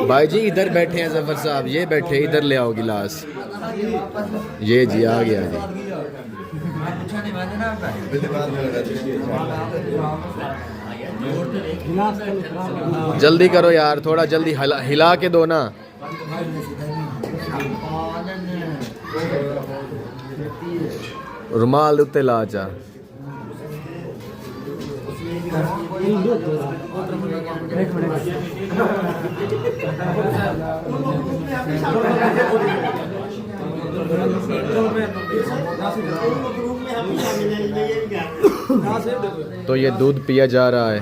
भाई जी इधर बैठे हैं जफर साहब, ये बैठे, इधर ले आओ गिलास। ये जी आ गया जी। जल्दी करो यार, थोड़ा जल्दी हिला के दो ना। रुमाल उत्ते ला चा। तो ये दूध पिया जा रहा है।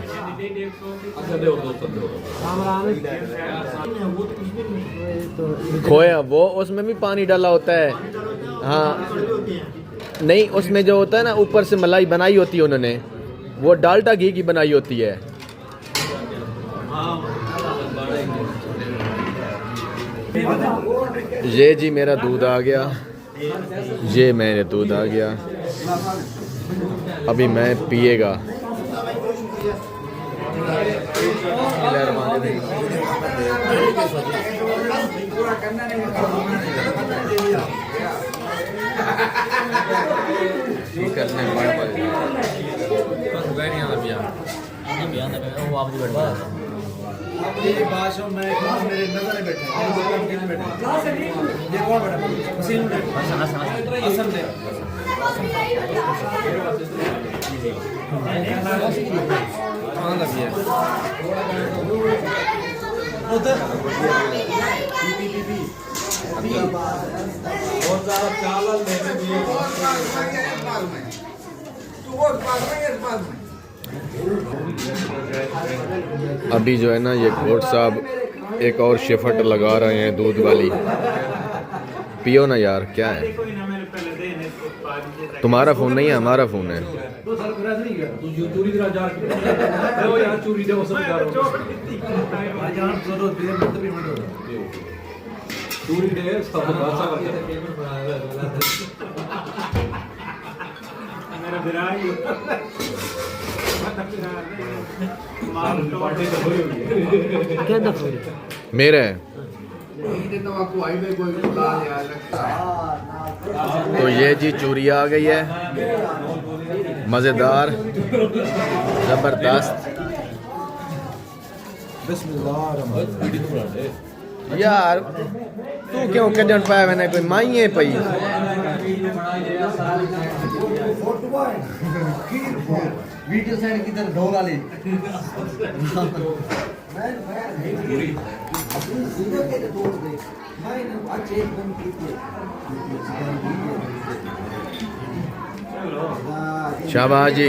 खोया वो उसमें भी पानी डाला होता है। हाँ नहीं, उसमें जो होता है ना ऊपर से मलाई बनाई होती है उन्होंने, वो डालडा घी की बनाई होती है। ये जी मेरा दूध आ गया, ये मेरे दूध आ गया, अभी मैं पिएगा। ये बादशाह मैं मेरे नजर में बैठे ये कौन बैठा हसन हसन दे कौन लगी है उधर और सारा चावल लेने दिए तू वो पास में अभी जो है ना ये कोट साहब एक और शिफट लगा रहे हैं दूध वाली। पियो ना यार, क्या है? तुम्हारा फोन नहीं है, हमारा फोन है। मेरे तो ये जी चूरी आ गई है, मज़ेदार, ज़बरदस्त। यार तू क्यों कजन पाया मैंने, कोई माई है पई वीडियो साइड की तरफ ढोल वाली शाबाश जी।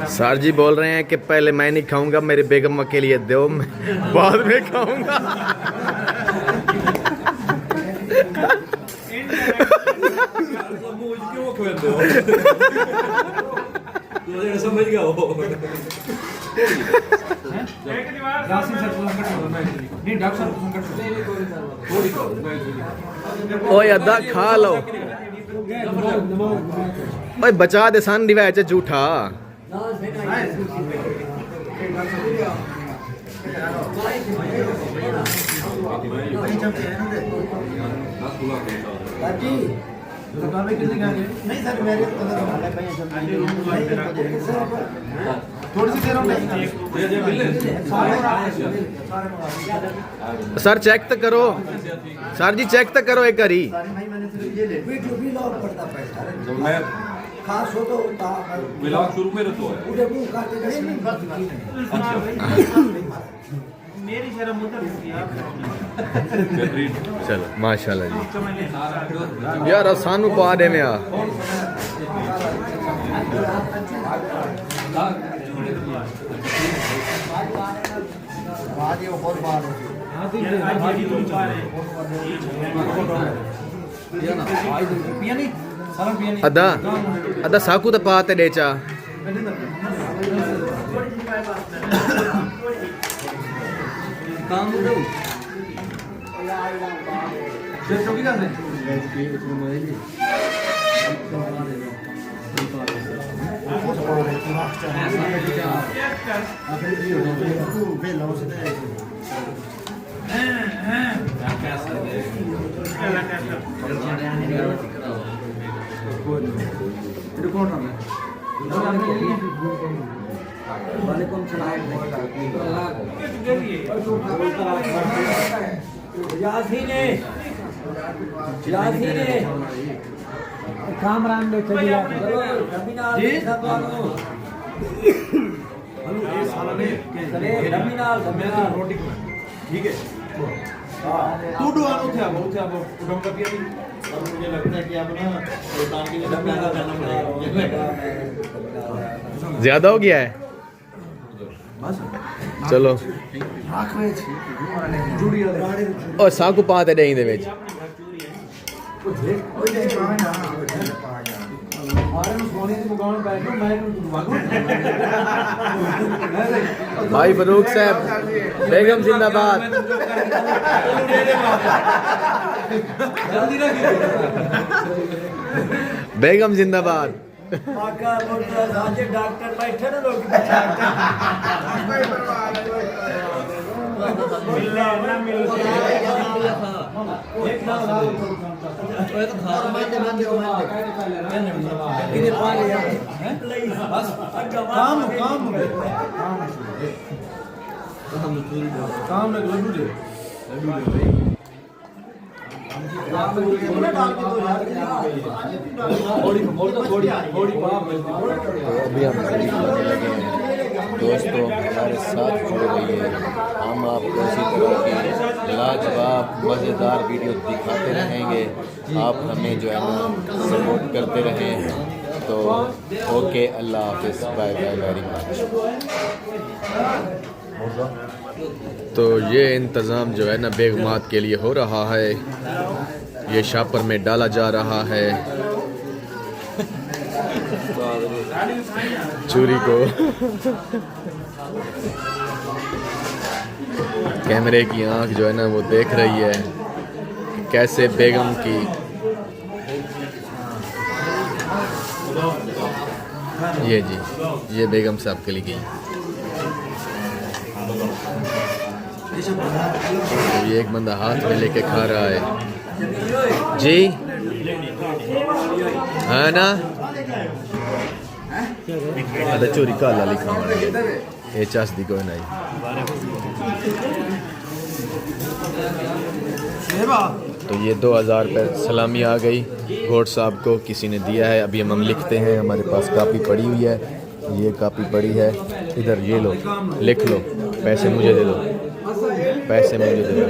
सर जी बोल रहे हैं कि पहले मैं नहीं खाऊंगा, मेरी बेगम के लिए दो, बाद में खाऊंगा। समझ गया वो ओए अद्धा खा लो, ओए बचा दे सन दिवाए झूठा। नहीं सर मेरे थोड़ी सी सर चेक तो करो, सर जी चेक तो करो एक बारी। खास हो तो ब्लॉग शुरू में तो मेरी शर्म उधर चलो माशाल्लाह जी। यार सानू पा दे में आ अदा अदा साकू तो पाते डेचा काम वालेकुम सलाम यासीने यासीने कामरान बैठे दिया चलो रमीनाल सब वालों ये साला ने चले रमीनाल रोटी ठीक है तू डुआनो थे अब उठम का पिया नहीं अब मुझे लगता है कि अब ना सुल्तान की जगह पैदा करना पड़ेगा ज्यादा हो गया है चलो और साकू पाते दही दे विच भाई फरूक साहब बेगम जिंदाबाद बेगम जिंदाबाद डॉक्टर बैठे ना लोग काम लड्डू दे अभी हम दोस्तों हमारे साथ जुड़ रही है हम आपको इसी तरह की लाजवाब मज़ेदार वीडियो दिखाते रहेंगे आप हमें जो है ना सपोर्ट करते रहें तो ओके अल्लाह हाफिज़ बाय बाय वेरी मच। तो ये इंतज़ाम जो है ना बेगमात के लिए हो रहा है ये शापर में डाला जा रहा है चूरी को कैमरे की आंख जो है ना वो देख रही है कैसे बेगम की ये जी ये बेगम साहब के लिए गई तो ये एक बंदा हाथ में लेके खा रहा है जी हाँ ना अदा चोरी काला लिखा ये चास दी कोई नहीं तो ये 2000 रुपये सलामी आ गई घोट साहब को किसी ने दिया है अभी हम लिखते हैं हमारे पास कापी पड़ी हुई है ये कापी पड़ी है इधर ये लो लिख लो पैसे मुझे दे दो पैसे मुझे दे दो